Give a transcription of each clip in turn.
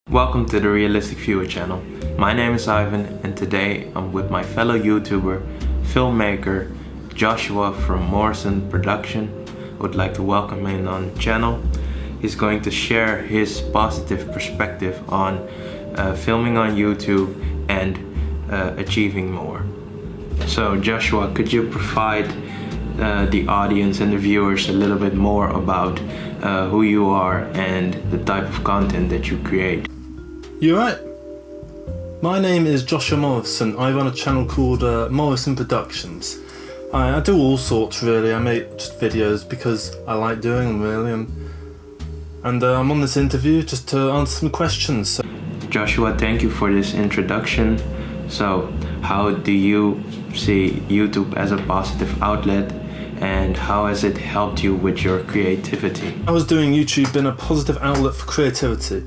Welcome to the Realistic Viewer channel. My name is Ivan and today I'm with my fellow YouTuber, filmmaker Joshua from Morrisons Production. I would like to welcome him on the channel. He's going to share his positive perspective on filming on YouTube and achieving more. So Joshua, could you provide the audience and the viewers a little bit more about who you are and the type of content that you create? You're right. My name is Joshua Morrison. I run a channel called Morrisons Productions. I do all sorts really. I make just videos because I like doing them really, and I'm on this interview just to answer some questions. Joshua, thank you for this introduction. So, how do you see YouTube as a positive outlet, and how has it helped you with your creativity? I was doing YouTube in a positive outlet for creativity.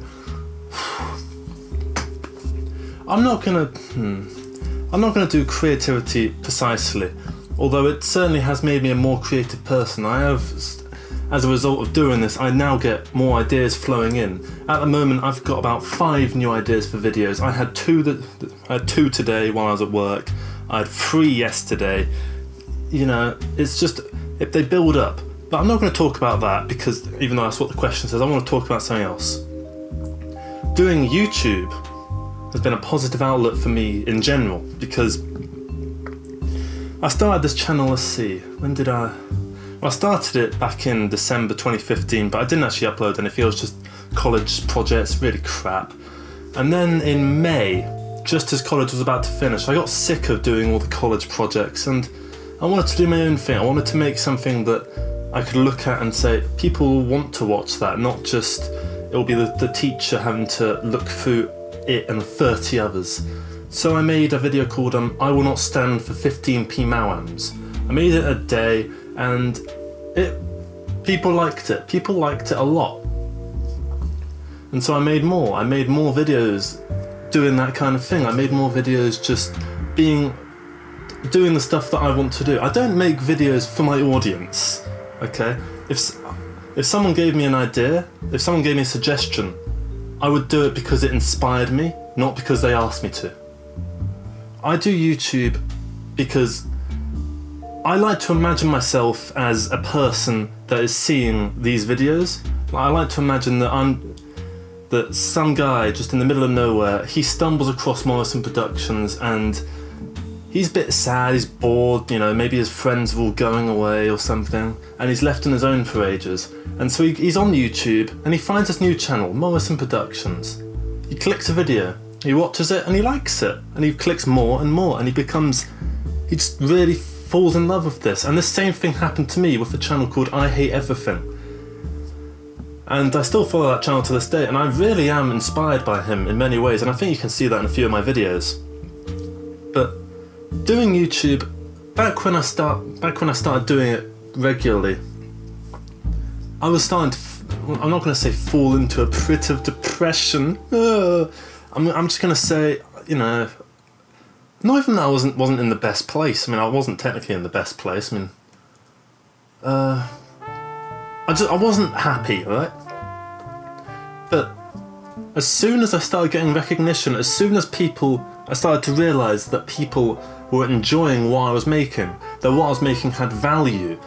I'm not gonna do creativity precisely, although it certainly has made me a more creative person. As a result of doing this, I now get more ideas flowing in. At the moment, I've got about 5 new ideas for videos. I had two today while I was at work. I had 3 yesterday. You know, it's just, if they build up. But I'm not going to talk about that because even though that's what the question says, I want to talk about something else. Doing YouTube has been a positive outlet for me in general because I started this channel, let's see, when did I? Well, I started it back in December 2015, but I didn't actually upload anything. It was just college projects, really crap. And then in May, just as college was about to finish, I got sick of doing all the college projects and I wanted to do my own thing. I wanted to make something that I could look at and say, people will want to watch that, not just, it'll be the teacher having to look through it and 30 others. So I made a video called I Will Not Stand for 15p Mawams. I made it a day and people liked it. People liked it a lot. And so I made more. I made more videos doing that kind of thing. I made more videos just doing the stuff that I want to do. I don't make videos for my audience, okay? If someone gave me an idea, if someone gave me a suggestion, I would do it because it inspired me, not because they asked me to. I do YouTube because I like to imagine myself as a person that is seeing these videos. I like to imagine that some guy just in the middle of nowhere, he stumbles across Morrisons Productions and he's a bit sad, he's bored, you know, maybe his friends are all going away or something, and he's left on his own for ages. And so he's on YouTube and he finds this new channel, Morrisons Productions. He clicks a video, he watches it and he likes it, and he clicks more and more, and he just really falls in love with this. And the same thing happened to me with a channel called I Hate Everything. And I still follow that channel to this day, and I really am inspired by him in many ways, and I think you can see that in a few of my videos. But doing YouTube, back when I started doing it regularly, I was starting to, I'm not going to say fall into a pit of depression. I'm just going to say, you know, not even that I wasn't in the best place. I mean, I wasn't technically in the best place. I mean, I wasn't happy, right? But as soon as I started getting recognition, as soon as I started to realise that people were enjoying what I was making, that what I was making had value,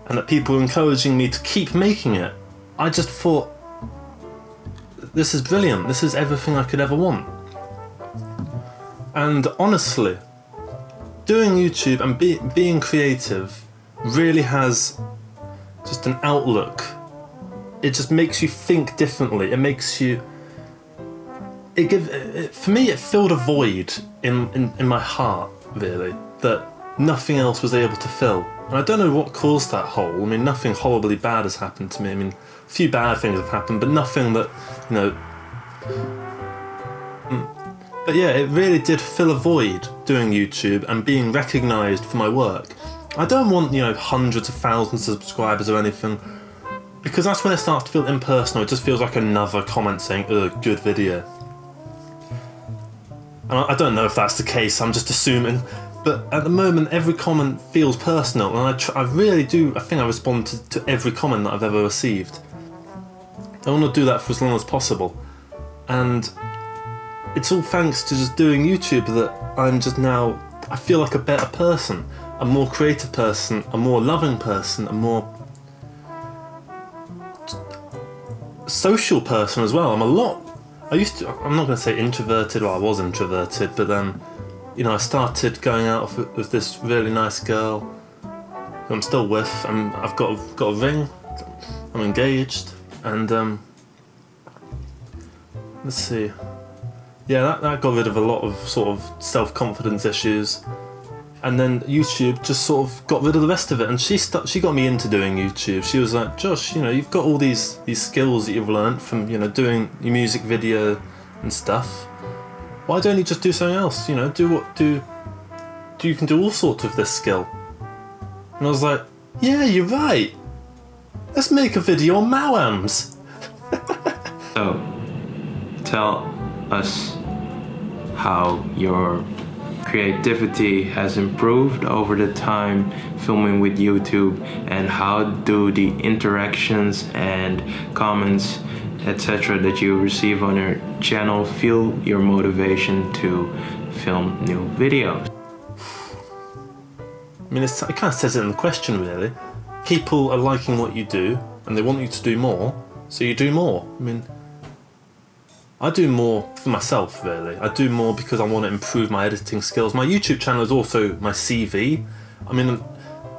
and that people were encouraging me to keep making it, I just thought, this is brilliant, this is everything I could ever want. And honestly, doing YouTube and being creative really has just an outlook. It just makes you think differently. It makes you, for me it filled a void in my heart, really, that nothing else was able to fill. And I don't know what caused that hole. I mean, nothing horribly bad has happened to me. I mean, a few bad things have happened, but nothing that, you know. But yeah, it really did fill a void doing YouTube and being recognised for my work. I don't want, you know, hundreds of thousands of subscribers or anything, because that's when it starts to feel impersonal. It just feels like another comment saying, ugh, good video. And I don't know if that's the case, I'm just assuming. But at the moment, every comment feels personal, and I really do, I think I respond to every comment that I've ever received. I want to do that for as long as possible. and it's all thanks to just doing YouTube that I'm just now, I feel like a better person, a more creative person, a more loving person, a more social person as well. I'm not going to say introverted, or I was introverted, but then, you know, I started going out with this really nice girl who I'm still with, and I've got a ring, I'm engaged, and let's see, yeah, that got rid of a lot of sort of self-confidence issues, and then YouTube just sort of got rid of the rest of it, and she got me into doing YouTube. She was like, Josh, you know, you've got all these skills that you've learnt from, you know, doing your music video and stuff. Why don't you just do something else? You know, you can do all sorts with this skill. And I was like, yeah, you're right. Let's make a video on Mawams. So, tell us how your creativity has improved over the time filming with YouTube, and how do the interactions and comments, etc. that you receive on your channel fuel your motivation to film new videos? I mean, it kind of says it in the question, really. People are liking what you do, and they want you to do more, so you do more. I mean, I do more for myself, really. I do more because I want to improve my editing skills. My YouTube channel is also my CV. I mean,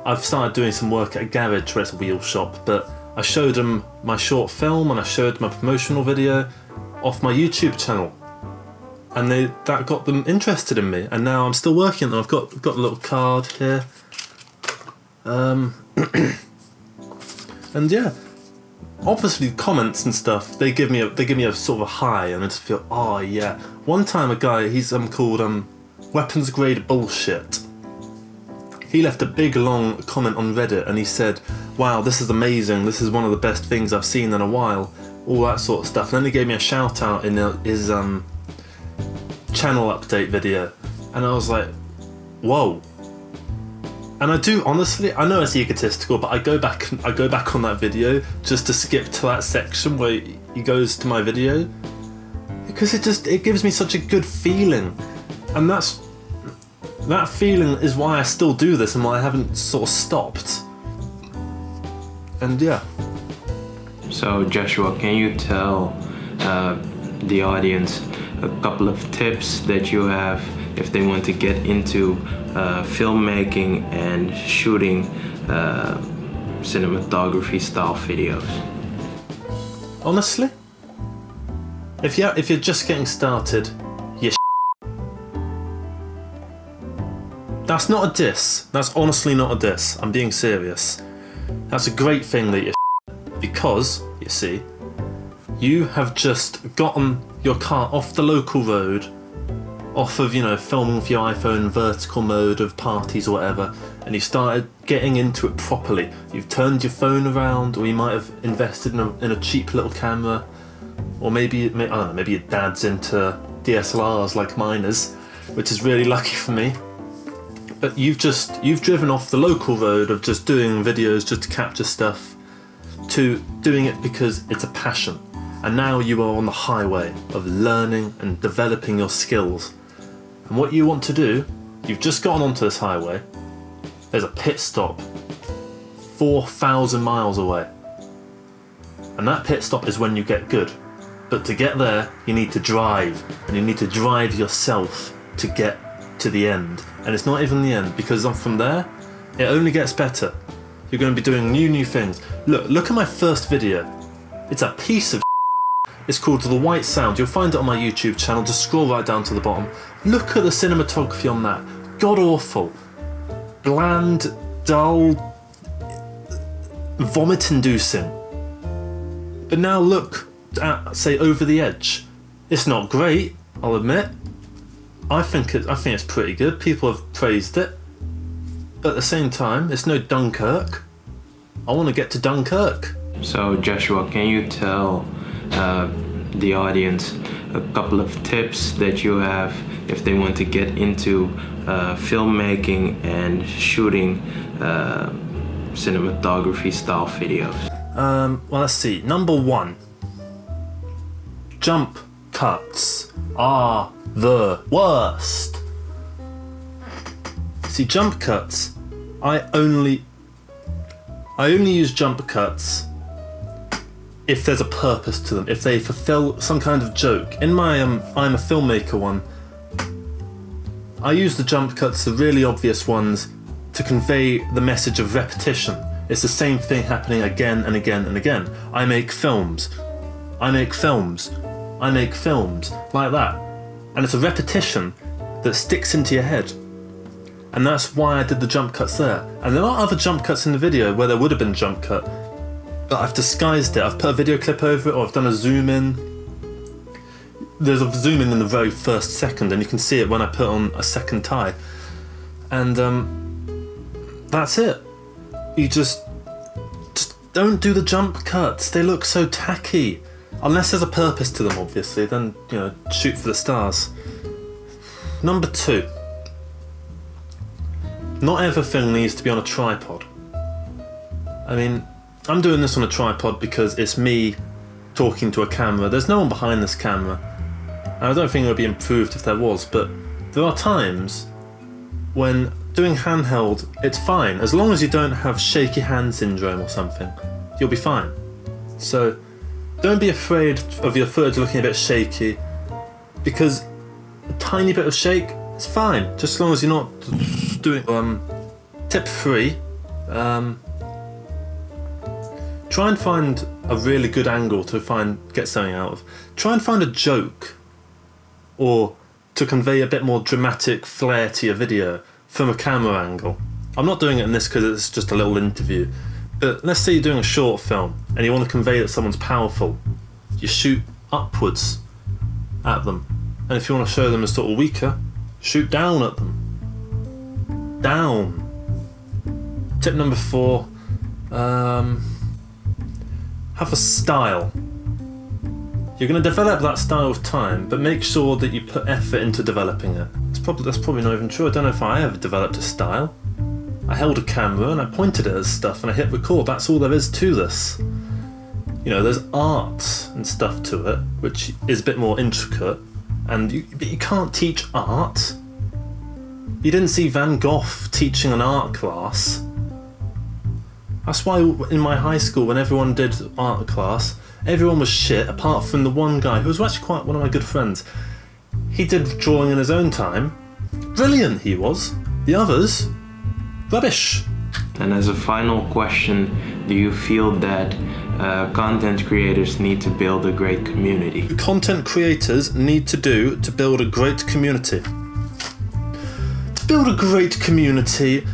I've started doing some work at a garage where it's a wheel shop, but I showed them my short film and I showed my promotional video off my YouTube channel, and that got them interested in me, and now I'm still working on them. I've got a little card here, and yeah, obviously comments and stuff, they give me a sort of a high, and I just feel, oh yeah. One time a guy, he's called Weapons Grade Bullshit, he left a big long comment on Reddit, and he said, wow, this is amazing, this is one of the best things I've seen in a while, all that sort of stuff. And then he gave me a shout out in his channel update video, and I was like, whoa. And I do, honestly, I know it's egotistical, but I go back on that video just to skip to that section where he goes to my video, because it gives me such a good feeling, and that feeling is why I still do this and why I haven't sort of stopped. And yeah. So Joshua, can you tell the audience a couple of tips that you have if they want to get into filmmaking and shooting cinematography style videos? Honestly, if you're just getting started, you're that's not a diss. That's honestly not a diss. I'm being serious. That's a great thing that you're because, you see, you have just gotten your car off the local road, off of, you know, filming with your iPhone vertical mode of parties or whatever, and you started getting into it properly. You've turned your phone around, or you might have invested in a cheap little camera, or maybe I don't know, maybe your dad's into DSLRs like mine is, which is really lucky for me. But you've driven off the local road of just doing videos just to capture stuff, to doing it because it's a passion. And now you are on the highway of learning and developing your skills. And what you want to do, you've just gotten onto this highway, there's a pit stop 4,000 miles away. And that pit stop is when you get good. But to get there, you need to drive, and you need to drive yourself to get to the end. And it's not even the end, because from there, it only gets better. You're going to be doing new things. Look at my first video. It's a piece of It's called The White Sound. You'll find it on my YouTube channel. Just scroll right down to the bottom. Look at the cinematography on that. God awful. Bland, dull, vomit-inducing. But now look at, say, Over the Edge. It's not great, I'll admit. I think it's pretty good. People have praised it. But at the same time, it's no Dunkirk. I want to get to Dunkirk. So Joshua, can you tell the audience a couple of tips that you have if they want to get into filmmaking and shooting cinematography style videos? Well, let's see. Number one, jump cuts are the worst. See, jump cuts, I only use jump cuts if there's a purpose to them, if they fulfill some kind of joke. In my I'm a filmmaker one, I use the jump cuts, the really obvious ones, to convey the message of repetition. It's the same thing happening again and again and again. I make films, I make films, I make films, like that. And it's a repetition that sticks into your head. And that's why I did the jump cuts there. And there are other jump cuts in the video where there would have been jump cut, but I've disguised it. I've put a video clip over it, or I've done a zoom in. There's a zoom in the very first second, and you can see it when I put on a second tie. And that's it. You just don't do the jump cuts. They look so tacky. Unless there's a purpose to them, obviously, then, you know, shoot for the stars. Number 2. Not everything needs to be on a tripod. I mean, I'm doing this on a tripod because it's me talking to a camera. There's no one behind this camera. And I don't think it would be improved if there was, but there are times when doing handheld, it's fine. As long as you don't have shaky hand syndrome or something, you'll be fine. So don't be afraid of your footage looking a bit shaky, because a tiny bit of shake is fine, just as long as you're not doing. Tip 3, try and find a really good angle to get something out of. Try and find a joke, or to convey a bit more dramatic flair to your video from a camera angle. I'm not doing it in this because it's just a little interview, but let's say you're doing a short film and you want to convey that someone's powerful. You shoot upwards at them, and if you want to show them as sort of weaker, shoot down at them. Down. Tip number 4, have a style. You're going to develop that style with time, but make sure that you put effort into developing it. That's probably not even true. I don't know if I ever developed a style. I held a camera and I pointed it at stuff and I hit record. That's all there is to this. You know, there's art and stuff to it, which is a bit more intricate, but you can't teach art. You didn't see Van Gogh teaching an art class. That's why in my high school, when everyone did art class, everyone was shit apart from the one guy who was actually quite one of my good friends. He did drawing in his own time. Brilliant he was. The others, rubbish. And as a final question, do you feel that content creators need to build a great community? Content creators need to build a great community. To build a great community,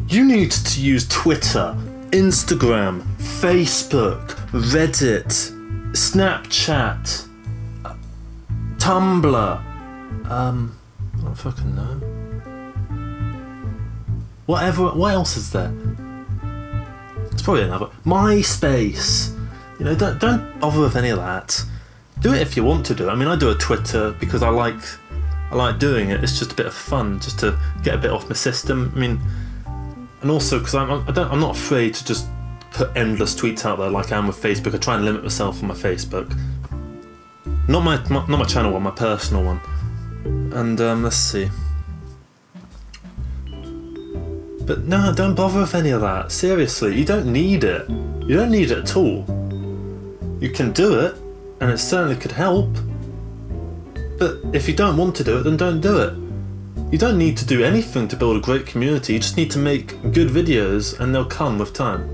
you need to use Twitter, Instagram, Facebook, Reddit, Snapchat, Tumblr, I don't fucking know. Whatever, what else is there? It's probably another. MySpace. You know, don't bother with any of that. Do it if you want to do it. I mean, I do a Twitter because I like doing it. It's just a bit of fun, just to get a bit off my system. I mean, and also because I'm not afraid to just put endless tweets out there like I am with Facebook. I try and limit myself on my Facebook. Not my channel one, my personal one. And let's see. But no, don't bother with any of that. Seriously, you don't need it. You don't need it at all. You can do it, and it certainly could help. But if you don't want to do it, then don't do it. You don't need to do anything to build a great community. You just need to make good videos, and they'll come with time.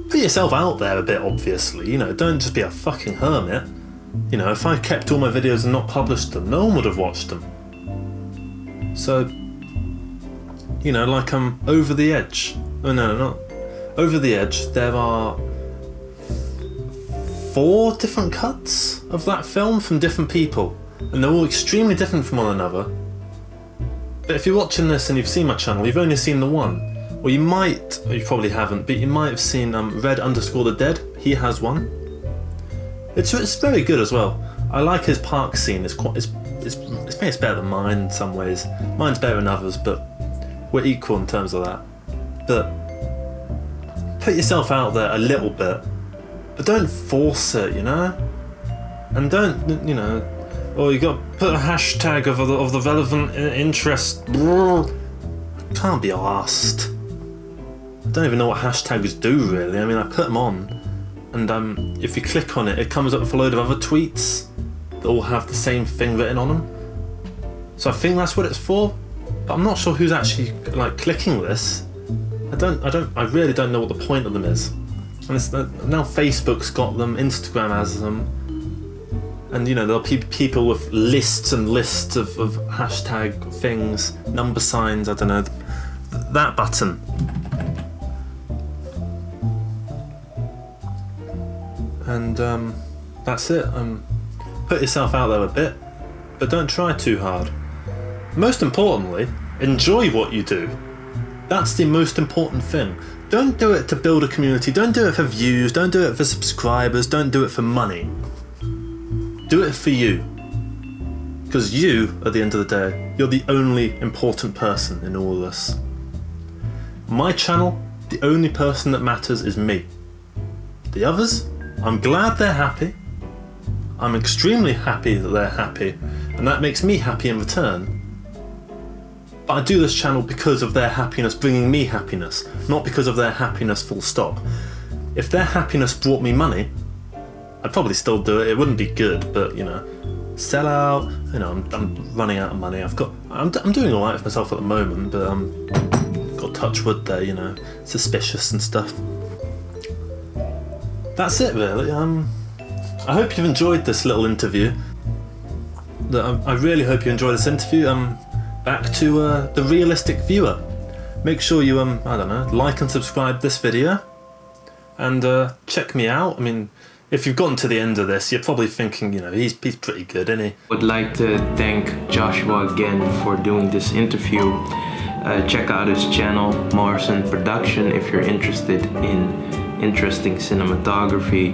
Put yourself out there a bit, obviously. You know, don't just be a fucking hermit. You know, if I kept all my videos and not published them, no one would have watched them. So, you know, like I'm over the edge. Oh no, not over the edge. There are 4 different cuts of that film from different people, and they're all extremely different from one another. But if you're watching this and you've seen my channel, you've only seen the one. Or you might, or you probably haven't, but you might have seen Red_the_Dead. He has one. It's very good as well. I like his park scene. It's better than mine in some ways. Mine's better than others, but we're equal in terms of that. But put yourself out there a little bit, but don't force it, you know? And don't, you know, or you got to put a hashtag of the relevant interest. Can't be arsed. I don't even know what hashtags do really. I mean, I put them on, and if you click on it, it comes up with a load of other tweets that all have the same thing written on them. So I think that's what it's for, but I'm not sure who's actually like clicking this. I really don't know what the point of them is. And it's, now Facebook's got them, Instagram has them, and you know there'll be people with lists and lists of hashtag things, number signs. I don't know, that button. And that's it. Put yourself out there a bit, but don't try too hard. Most importantly, enjoy what you do. That's the most important thing. Don't do it to build a community, don't do it for views, don't do it for subscribers, don't do it for money. Do it for you. Because you, at the end of the day, you're the only important person in all of this. My channel, the only person that matters is me. The others, I'm glad they're happy. I'm extremely happy that they're happy, and that makes me happy in return. But I do this channel because of their happiness bringing me happiness, not because of their happiness full stop. If their happiness brought me money, I'd probably still do it. It wouldn't be good, but you know, sell out. You know, I'm running out of money. I'm doing all right for myself at the moment, but got touch wood there. You know, suspicious and stuff. That's it really. I hope you've enjoyed this little interview. I really hope you enjoyed this interview. Back to the realistic viewer. Make sure you I don't know, like and subscribe this video, and check me out. I mean, if you've gotten to the end of this, you're probably thinking, you know, he's pretty good, isn't he? Would like to thank Joshua again for doing this interview. Check out his channel, Morrisons Production, if you're interested in interesting cinematography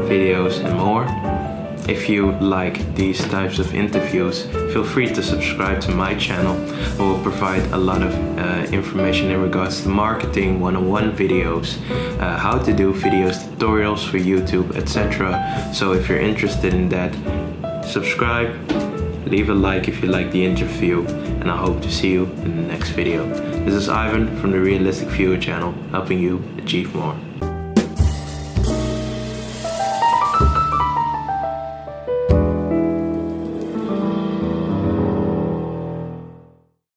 videos and more. If you like these types of interviews, feel free to subscribe to my channel. I will provide a lot of information in regards to marketing, one-on-one videos, how to do videos, tutorials for YouTube, etc. So if you're interested in that, subscribe, leave a like if you like the interview, and I hope to see you in the next video. This is Ivan from the Realistic Viewer channel, helping you achieve more.